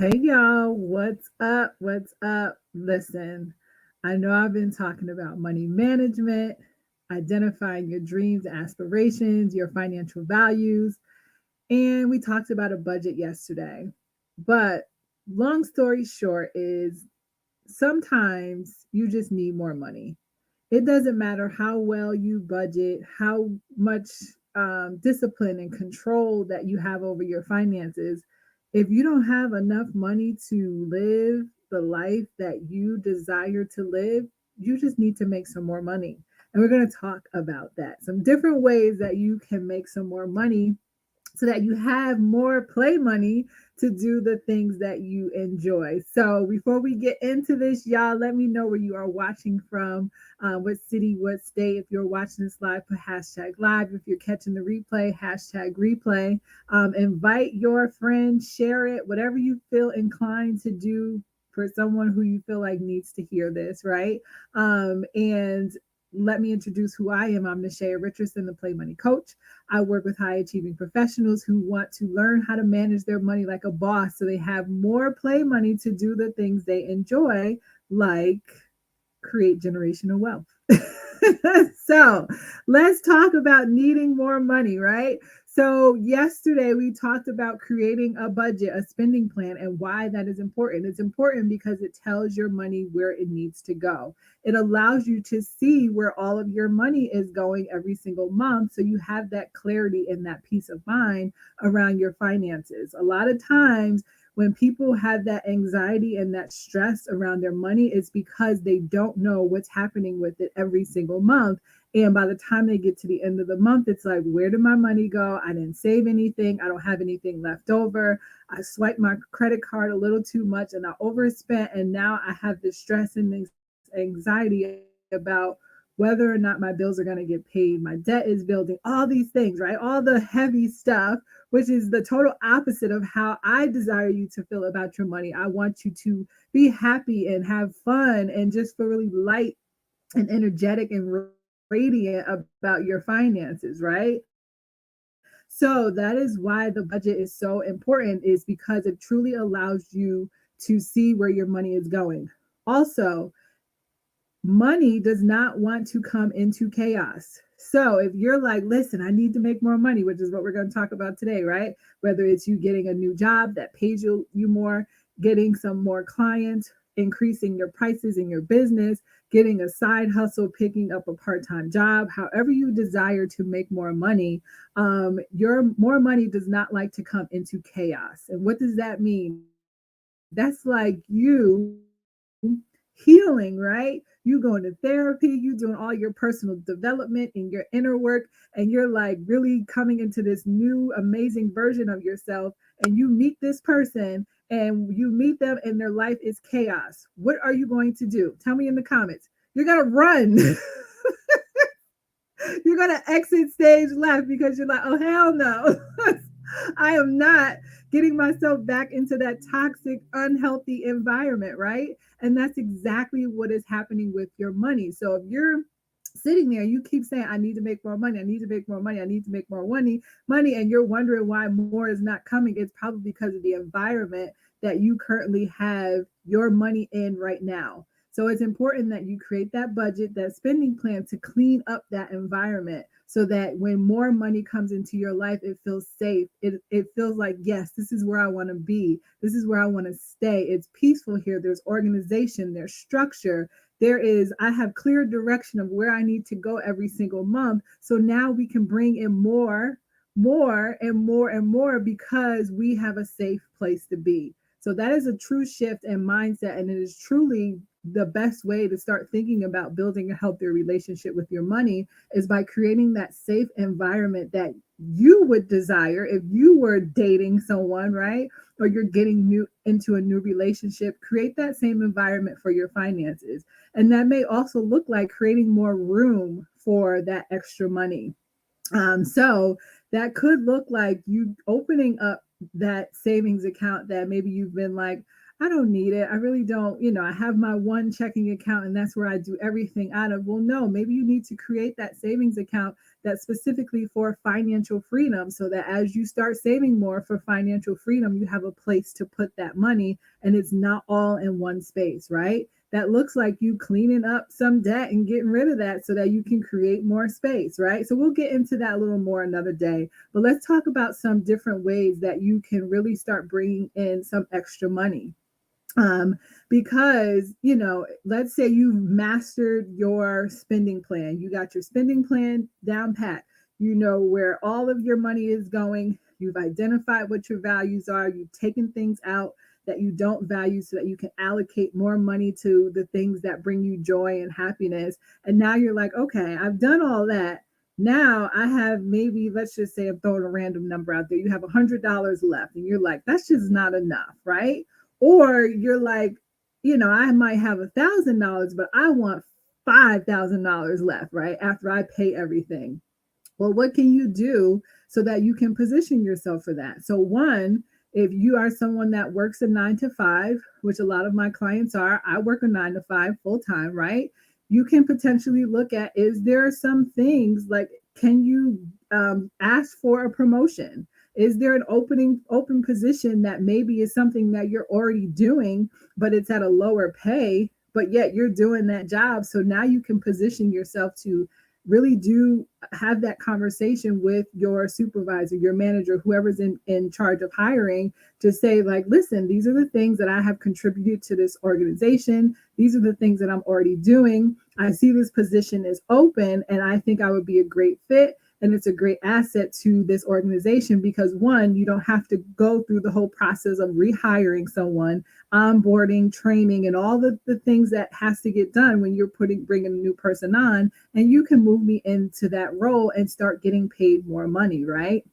Hey y'all, what's up? What's up? Listen, I know I've been talking about money management, identifying your dreams, aspirations, your financial values, and we talked about a budget yesterday. But long story short is sometimes you just need more money. It doesn't matter how well you budget, how much discipline and control that you have over your finances. If you don't have enough money to live the life that you desire to live, you just need to make some more money. And we're going to talk about that. Some different ways that you can make some more money so that you have more play money to do the things that you enjoy. So before we get into this, y'all, let me know where you are watching from, what city, what state. If you're watching this live, put hashtag live. If you're catching the replay, hashtag replay. Invite your friends, share it, whatever you feel inclined to do for someone who you feel like needs to hear this, right? And let me introduce who I am. I'm Nashaya Richardson, the Play Money Coach. I work with high achieving professionals who want to learn how to manage their money like a boss so they have more play money to do the things they enjoy, like create generational wealth. So let's talk about needing more money, right? So, yesterday we talked about creating a budget, a spending plan, and why that is important. It's important because it tells your money where it needs to go. It allows you to see where all of your money is going every single month. So, you have that clarity and that peace of mind around your finances. A lot of times, when people have that anxiety and that stress around their money, it's because they don't know what's happening with it every single month. And by the time they get to the end of the month, it's like, where did my money go? I didn't save anything. I don't have anything left over. I swiped my credit card a little too much and I overspent. And now I have this stress and this anxiety about whether or not my bills are going to get paid. My debt is building, all these things, right? All the heavy stuff, which is the total opposite of how I desire you to feel about your money. I want you to be happy and have fun and just feel really light and energetic and radiant about your finances, right? So that is why the budget is so important, is because it truly allows you to see where your money is going. Also, money does not want to come into chaos. So if you're like, listen, I need to make more money, which is what we're going to talk about today, right? Whether it's you getting a new job that pays you more, getting some more clients, increasing your prices in your business, getting a side hustle, picking up a part-time job, however you desire to make more money, your more money does not like to come into chaos. And what does that mean? That's like you healing, right? You going to therapy, you doing all your personal development in your inner work, and you're like really coming into this new amazing version of yourself. And you meet this person and you meet them and their life is chaos. What are you going to do? Tell me in the comments. You're going to run. You're going to exit stage left because you're like, oh, hell no. I am not getting myself back into that toxic, unhealthy environment, right? And that's exactly what is happening with your money. So if you're sitting there, you keep saying, I need to make more money, I need to make more money, I need to make more money, and you're wondering why more is not coming, it's probably because of the environment that you currently have your money in right now. So it's important that you create that budget, that spending plan to clean up that environment so that when more money comes into your life, it feels safe. It feels like, yes, this is where I want to be. This is where I want to stay. It's peaceful here. There's organization, there's structure. I have clear direction of where I need to go every single month. So now we can bring in more and more and more because we have a safe place to be. So that is a true shift in mindset. And it is truly the best way to start thinking about building a healthier relationship with your money is by creating that safe environment that you would desire if you were dating someone, right? Or you're getting new into a new relationship, create that same environment for your finances. And that may also look like creating more room for that extra money. So that could look like you opening up that savings account that maybe you've been like, I don't need it. I really don't. I have my one checking account and that's where I do everything out of. Well, no, maybe you need to create that savings account that's specifically for financial freedom, so that as you start saving more for financial freedom, you have a place to put that money and it's not all in one space, right? That looks like you cleaning up some debt and getting rid of that so that you can create more space, right? So we'll get into that a little more another day. But let's talk about some different ways that you can really start bringing in some extra money. Because, let's say you've mastered your spending plan, you got your spending plan down pat, you know where all of your money is going, you've identified what your values are, you've taken things out that you don't value so that you can allocate more money to the things that bring you joy and happiness. And now you're like, okay, I've done all that. Now I have, maybe, let's just say I'm throwing a random number out there, you have $100 left and you're like, that's just not enough, right? Or you're like, I might have $1,000, but I want $5,000 left, right? After I pay everything. Well, what can you do so that you can position yourself for that? So, one, if you are someone that works a 9 to 5, which a lot of my clients are, I work a 9 to 5 full time, right? You can potentially look at, is there some things like, can you ask for a promotion? Is there an open position that maybe is something that you're already doing, but it's at a lower pay, but yet you're doing that job? So now you can position yourself to really do have that conversation with your supervisor, your manager, whoever's in charge of hiring, to say, like, listen, these are the things that I have contributed to this organization. These are the things that I'm already doing. I see this position is open and I think I would be a great fit. And it's a great asset to this organization because, one, you don't have to go through the whole process of rehiring someone, onboarding, training, and all the things that has to get done when you're bringing a new person on. And you can move me into that role and start getting paid more money, right?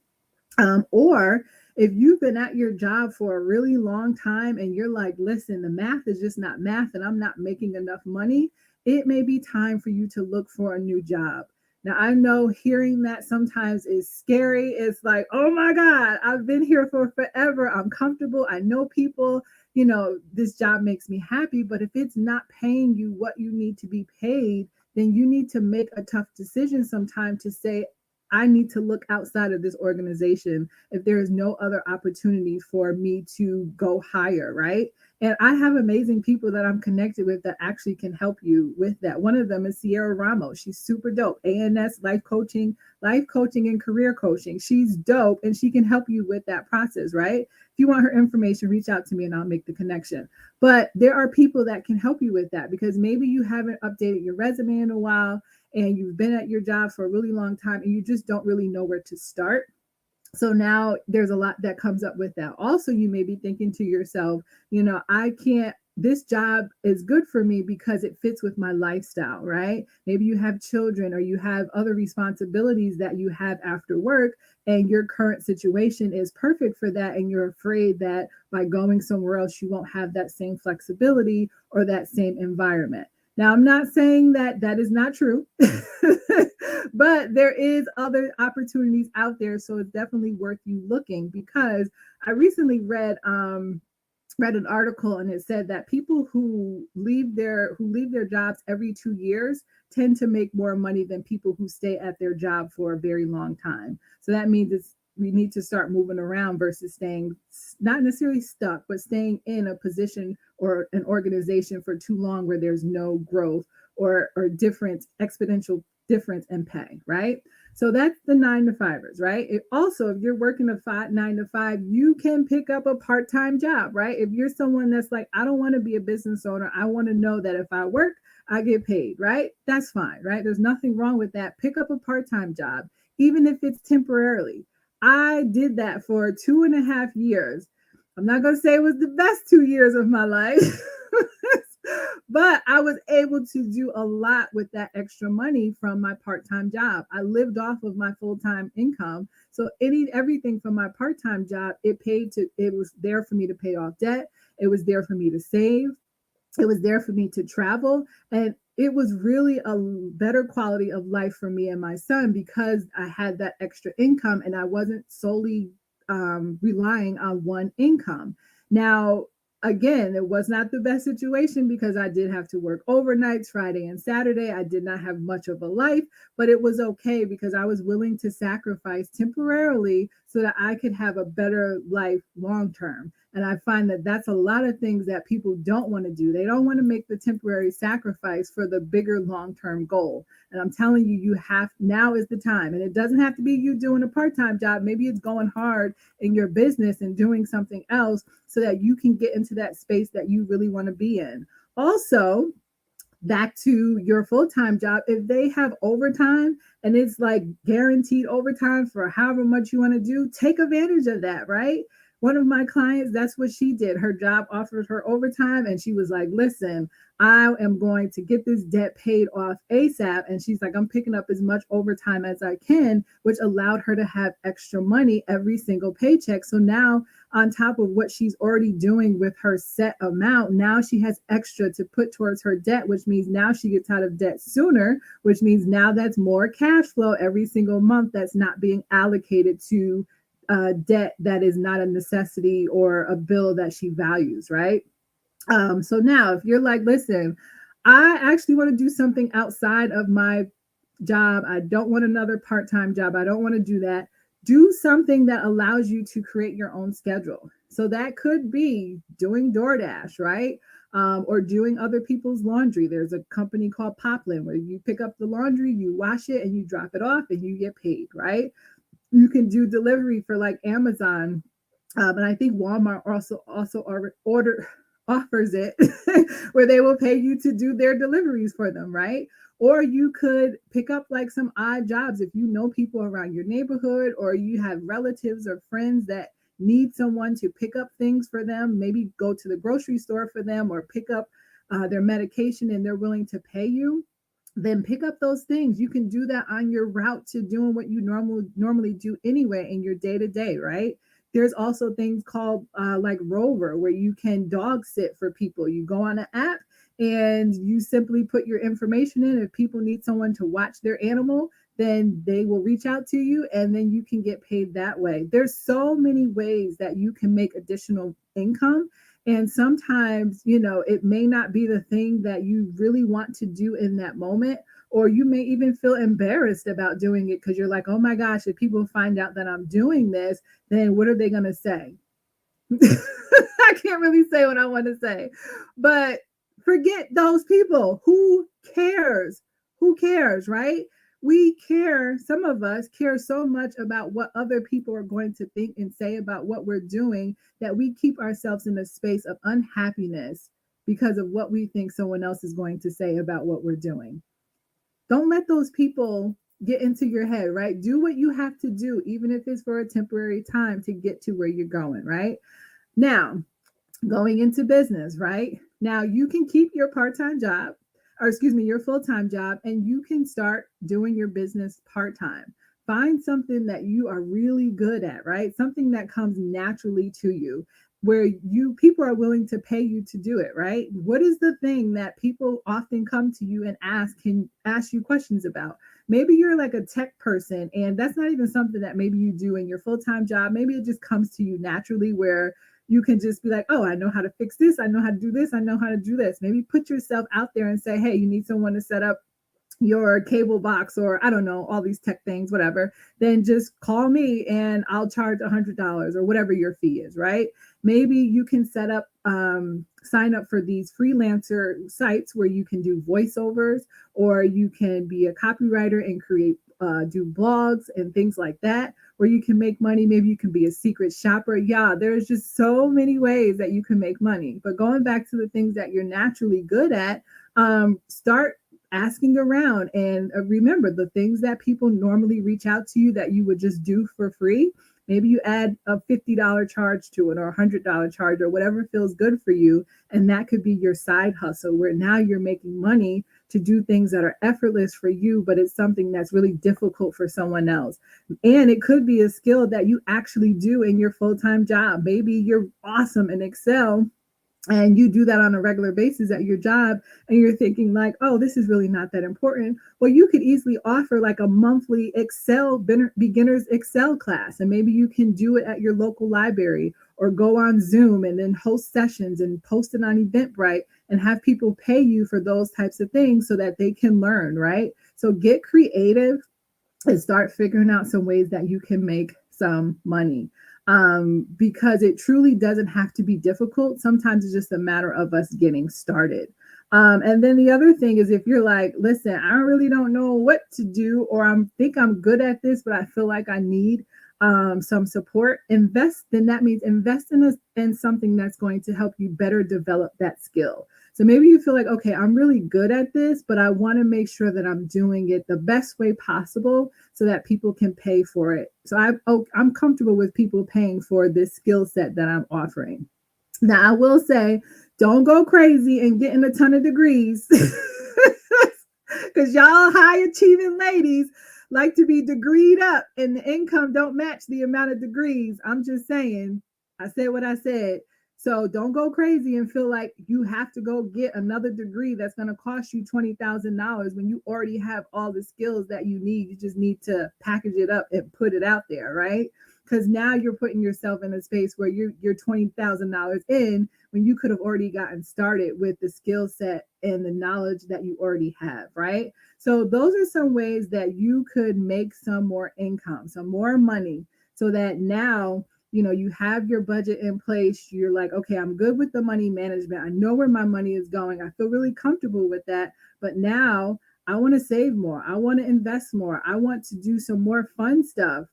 Or if you've been at your job for a really long time and you're like, listen, the math is just not math and I'm not making enough money, it may be time for you to look for a new job. Now, I know hearing that sometimes is scary. It's like, oh my God, I've been here for forever. I'm comfortable. I know people, this job makes me happy. But if it's not paying you what you need to be paid, then you need to make a tough decision sometime to say, I need to look outside of this organization if there is no other opportunity for me to go higher, right? And I have amazing people that I'm connected with that actually can help you with that. One of them is Sierra Ramos. She's super dope. ANS life coaching and career coaching. She's dope and she can help you with that process, right? If you want her information, reach out to me and I'll make the connection. But there are people that can help you with that because maybe you haven't updated your resume in a while and you've been at your job for a really long time and you just don't really know where to start. So now there's a lot that comes up with that. Also, you may be thinking to yourself, I can't, this job is good for me because it fits with my lifestyle, right? Maybe you have children or you have other responsibilities that you have after work, and your current situation is perfect for that. And you're afraid that by going somewhere else, you won't have that same flexibility or that same environment. Now, I'm not saying that that is not true, but there is other opportunities out there. So it's definitely worth you looking, because I recently read an article and it said that people who leave their jobs every 2 years tend to make more money than people who stay at their job for a very long time. So that means we need to start moving around versus staying, not necessarily stuck, but staying in a position or an organization for too long where there's no growth or different exponential difference in pay, right? So that's the 9 to 5ers, right? Also, if you're working a 9 to 5, you can pick up a part-time job, right? If you're someone that's like, I don't want to be a business owner, I want to know that if I work, I get paid, right? That's fine, right? There's nothing wrong with that. Pick up a part-time job, even if it's temporarily. I did that for 2.5 years. I'm not going to say it was the best 2 years of my life, but I was able to do a lot with that extra money from my part-time job. I lived off of my full-time income. So everything from my part-time job, it was there for me to pay off debt. It was there for me to save. It was there for me to travel. And it was really a better quality of life for me and my son because I had that extra income and I wasn't solely relying on one income. Now, Again, it was not the best situation because I did have to work overnights, Friday and Saturday. I did not have much of a life, but it was okay because I was willing to sacrifice temporarily so that I could have a better life long term. And I find that that's a lot of things that people don't want to do. They don't want to make the temporary sacrifice for the bigger long term goal. And I'm telling you, you have now is the time. And it doesn't have to be you doing a part time job. Maybe it's going hard in your business and doing something else so that you can get into that space that you really want to be in. Also, back to your full-time job, if they have overtime and it's like guaranteed overtime for however much you want to do, take advantage of that, right? One of my clients, that's what she did. Her job offered her overtime and she was like, listen, I am going to get this debt paid off ASAP. And she's like, I'm picking up as much overtime as I can, which allowed her to have extra money every single paycheck. So now, on top of what she's already doing with her set amount, now she has extra to put towards her debt, which means now she gets out of debt sooner, which means now that's more cash flow every single month that's not being allocated to debt that is not a necessity or a bill that she values, right? So now, if you're like, listen, I actually want to do something outside of my job, I don't want another part time job, I don't want to do that. Do something that allows you to create your own schedule. So that could be doing DoorDash, right? Or doing other people's laundry. There's a company called Poplin where you pick up the laundry, you wash it, and you drop it off, and you get paid, right? You can do delivery for like Amazon, and I think Walmart also order offers it where they will pay you to do their deliveries for them, right? Or you could pick up like some odd jobs if you know people around your neighborhood or you have relatives or friends that need someone to pick up things for them. Maybe go to the grocery store for them or pick up their medication and they're willing to pay you, then pick up those things. You can do that on your route to doing what you normally do anyway in your day to day, right? There's also things called like Rover, where you can dog sit for people. You go on an app and you simply put your information in. If people need someone to watch their animal, then they will reach out to you and then you can get paid that way. There's so many ways that you can make additional income. And sometimes, it may not be the thing that you really want to do in that moment, or you may even feel embarrassed about doing it because you're like, oh my gosh, if people find out that I'm doing this, then what are they going to say? I can't really say what I want to say, but forget those people. Who cares? Who cares, right? We care, some of us care so much about what other people are going to think and say about what we're doing that we keep ourselves in a space of unhappiness because of what we think someone else is going to say about what we're doing. Don't let those people get into your head, right? Do what you have to do, even if it's for a temporary time to get to where you're going, right? Now, going into business, right? Now you can keep your part-time job, or excuse me, your full-time job, and you can start doing your business part-time. Find something that you are really good at, right? Something that comes naturally to you where you people are willing to pay you to do it, right? What is the thing that people often come to you and ask you questions about? Maybe you're like a tech person and that's not even something that maybe you do in your full-time job. Maybe it just comes to you naturally where you can just be like, oh, I know how to fix this. I know how to do this. I know how to do this. Maybe put yourself out there and say, hey, you need someone to set up your cable box or I don't know, all these tech things, whatever, then just call me and I'll charge $100 or whatever your fee is, right? Maybe you can set up, sign up for these freelancer sites where you can do voiceovers or you can be a copywriter and do blogs and things like that, where you can make money. Maybe you can be a secret shopper. Yeah, there's just so many ways that you can make money. But going back to the things that you're naturally good at, start asking around and remember the things that people normally reach out to you that you would just do for free. Maybe you add a $50 charge to it or $100 charge or whatever feels good for you. And that could be your side hustle where now you're making money to do things that are effortless for you, but it's something that's really difficult for someone else. And it could be a skill that you actually do in your full-time job. Maybe you're awesome in Excel and you do that on a regular basis at your job, and you're thinking like, oh, this is really not that important, well, you could easily offer like a monthly beginners Excel class, and maybe you can do it at your local library, or go on Zoom and then host sessions and post it on Eventbrite and have people pay you for those types of things so that they can learn, right? So get creative and start figuring out some ways that you can make some money, because it truly doesn't have to be difficult. Sometimes it's just a matter of us getting started. And then the other thing is, if you're like, listen, I really don't know what to do, or I think I'm good at this, but I feel like I need some support, invest. Then that means invest in something that's going to help you better develop that skill. So maybe you feel like, okay, I'm really good at this, but I want to make sure that I'm doing it the best way possible so that people can pay for it. So I'm comfortable with people paying for this skill set that I'm offering. Now, I will say, don't go crazy and getting a ton of degrees, because y'all high achieving ladies like to be degreed up and the income don't match the amount of degrees. I'm just saying, I said what I said. So don't go crazy and feel like you have to go get another degree that's going to cost you $20,000 when you already have all the skills that you need. You just need to package it up and put it out there, right? Because now you're putting yourself in a space where you're $20,000 in, when you could have already gotten started with the skill set and the knowledge that you already have, right? So those are some ways that you could make some more income, some more money, so that now, you have your budget in place. You're like, okay, I'm good with the money management. I know where my money is going. I feel really comfortable with that. But now I want to save more. I want to invest more. I want to do some more fun stuff.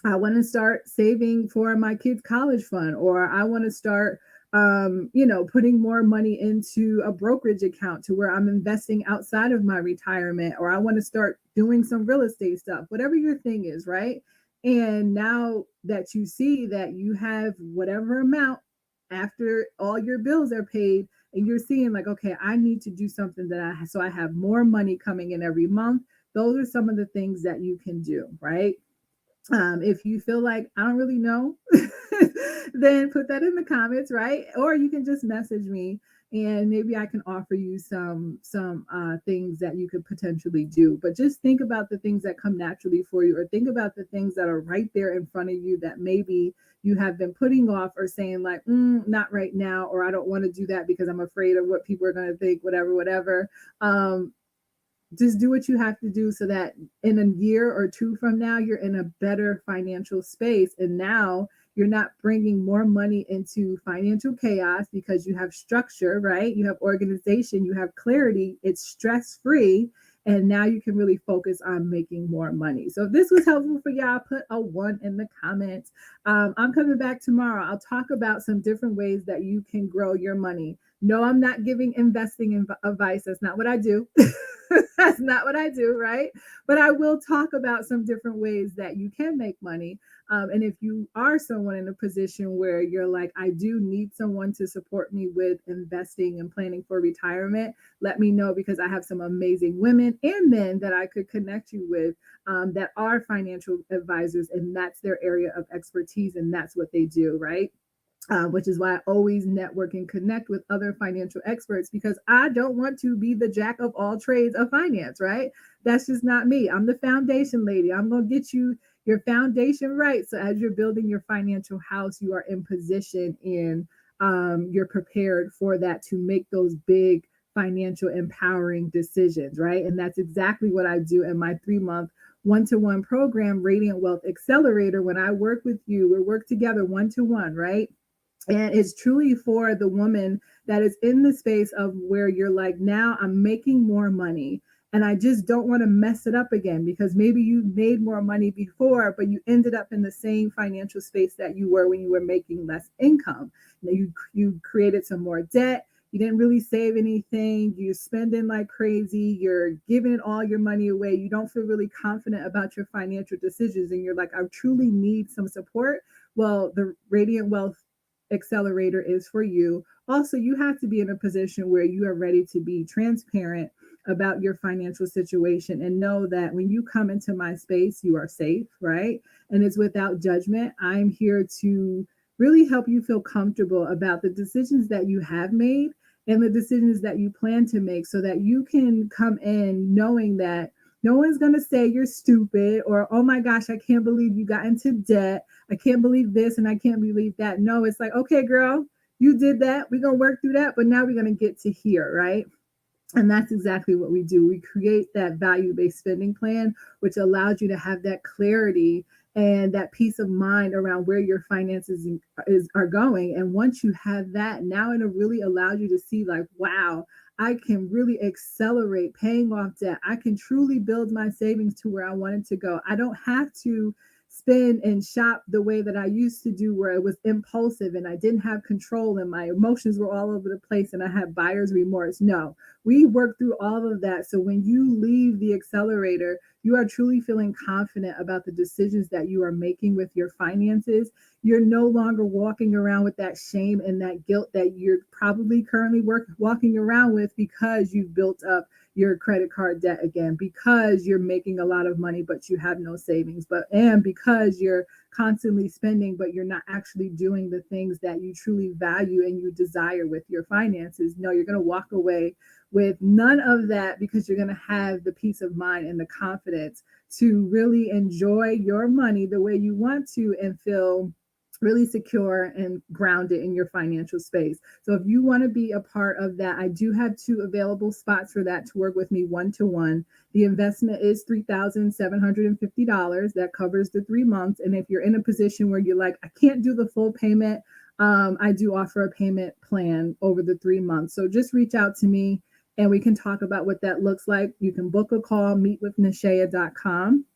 I want to start saving for my kids' college fund, or I want to start, putting more money into a brokerage account to where I'm investing outside of my retirement, or I want to start doing some real estate stuff, whatever your thing is, right? And now that you see that you have whatever amount after all your bills are paid, and you're seeing like, okay, I need to do something so I have more money coming in every month. Those are some of the things that you can do, right? If you feel like I don't really know, then put that in the comments, right? Or you can just message me, and maybe I can offer you some things that you could potentially do. But just think about the things that come naturally for you, or think about the things that are right there in front of you that maybe you have been putting off, or saying like, not right now, or I don't want to do that because I'm afraid of what people are going to think, whatever. Just do what you have to do so that in a year or two from now, you're in a better financial space. And now you're not bringing more money into financial chaos, because you have structure, right? You have organization, you have clarity, it's stress free. And now you can really focus on making more money. So if this was helpful for y'all, put a 1 in the comments. I'm coming back tomorrow. I'll talk about some different ways that you can grow your money. No, I'm not giving investing advice. That's not what I do. That's not what I do, right? But I will talk about some different ways that you can make money. And if you are someone in a position where you're like, I do need someone to support me with investing and planning for retirement, let me know, because I have some amazing women and men that I could connect you with, that are financial advisors, and that's their area of expertise, and that's what they do, right? Which is why I always network and connect with other financial experts, because I don't want to be the jack of all trades of finance, right? That's just not me. I'm the foundation lady. I'm going to get you your foundation right. So as you're building your financial house, you are in position, and you're prepared for that, to make those big financial empowering decisions, right? And that's exactly what I do in my 3-month one-to-one program, Radiant Wealth Accelerator. When I work with you, we work together one-to-one, right? And it's truly for the woman that is in the space of where you're like, now I'm making more money, and I just don't want to mess it up again, because maybe you made more money before, but you ended up in the same financial space that you were when you were making less income. You created some more debt. You didn't really save anything. You're spending like crazy. You're giving all your money away. You don't feel really confident about your financial decisions. And you're like, I truly need some support. Well, the Radiant Wealth Accelerator is for you. Also, you have to be in a position where you are ready to be transparent about your financial situation, and know that when you come into my space, you are safe, right? And it's without judgment. I'm here to really help you feel comfortable about the decisions that you have made and the decisions that you plan to make so that you can come in knowing that no one's going to say you're stupid or, oh my gosh, I can't believe you got into debt. I can't believe this and I can't believe that. No, it's like, okay, girl, you did that. We're going to work through that. But now we're going to get to here, right? And that's exactly what we do. We create that value based spending plan, which allows you to have that clarity and that peace of mind around where your finances are going. And once you have that, now it really allows you to see, like, wow, I can really accelerate paying off debt. I can truly build my savings to where I wanted to go. I don't have to spend and shop the way that I used to do, where it was impulsive and I didn't have control and my emotions were all over the place and I had buyer's remorse. No, we work through all of that. So when you leave the accelerator, you are truly feeling confident about the decisions that you are making with your finances. You're no longer walking around with that shame and that guilt that you're probably currently walking around with because you've built up your credit card debt again, because you're making a lot of money but you have no savings, and because you're constantly spending but you're not actually doing the things that you truly value and you desire with your finances. No, you're going to walk away with none of that because you're going to have the peace of mind and the confidence to really enjoy your money the way you want to and feel really secure and grounded in your financial space. So if you want to be a part of that, I do have 2 available spots for that to work with me one-to-one. The investment is $3,750. That covers the 3 months. And if you're in a position where you're like, I can't do the full payment, I do offer a payment plan over the 3 months. So just reach out to me and we can talk about what that looks like. You can book a call, meetwithnashaya.com,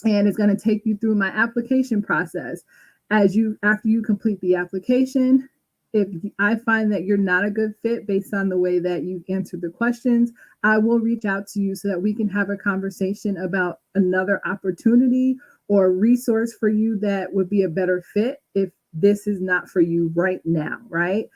and it's going to take you through my application process. After you complete the application, if I find that you're not a good fit based on the way that you answered the questions, I will reach out to you so that we can have a conversation about another opportunity or resource for you that would be a better fit if this is not for you right now, right?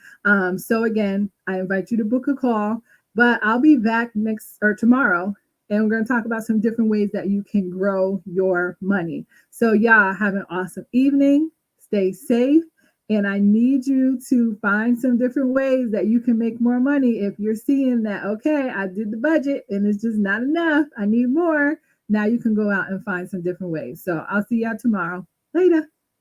So again, I invite you to book a call, but I'll be back next or tomorrow, and we're going to talk about some different ways that you can grow your money. So y'all have an awesome evening. Stay safe. And I need you to find some different ways that you can make more money. If you're seeing that, okay, I did the budget and it's just not enough, I need more. Now you can go out and find some different ways. So I'll see y'all tomorrow. Later.